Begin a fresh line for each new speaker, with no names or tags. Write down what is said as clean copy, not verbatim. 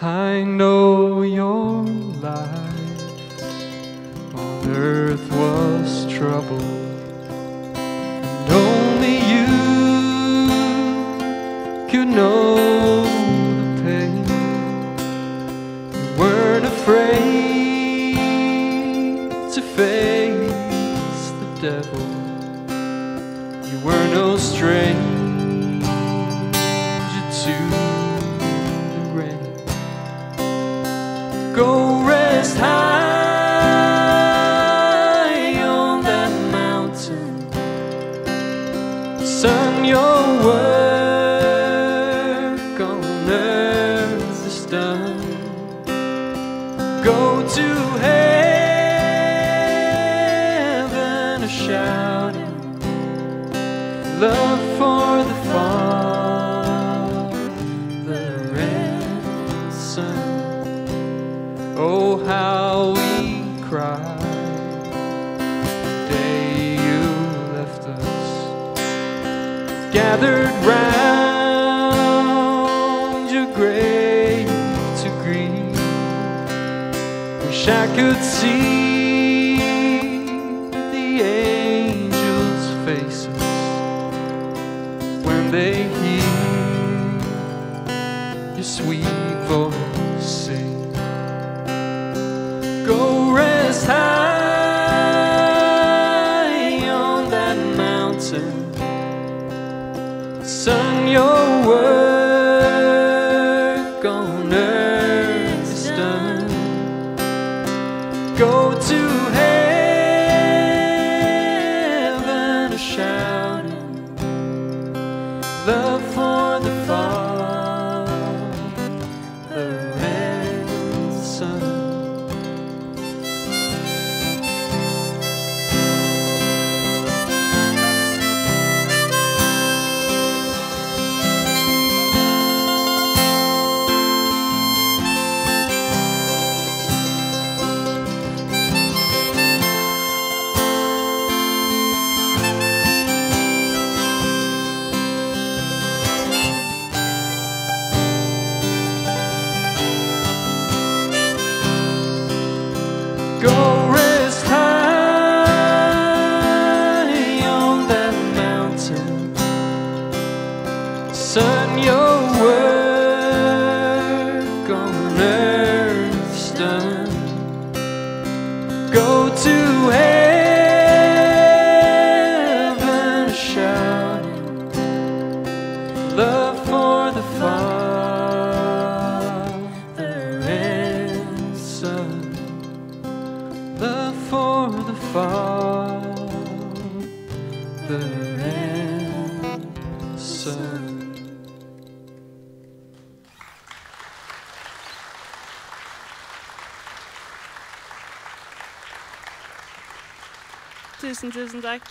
I know your life on earth was trouble, and only you could know the pain. You weren't afraid to face the devil. You were no stranger to the rain. Go rest high on that mountain, son, your work on earth is done. Go to heaven a shouting love for the Father and Son. Oh, how we cried the day you left us, gathered round your grave to grieve. Wish I could see the angels' faces when they hear your sweet voice sing. Go rest high on that mountain, son, your work on earth is done. Go to heaven a shouting love for the Father and Son. Go rest high on that mountain, son, your work on earth's done. Go to heaven shouting love for the Father and Son. Love for the Father and Son.
Tusen takk.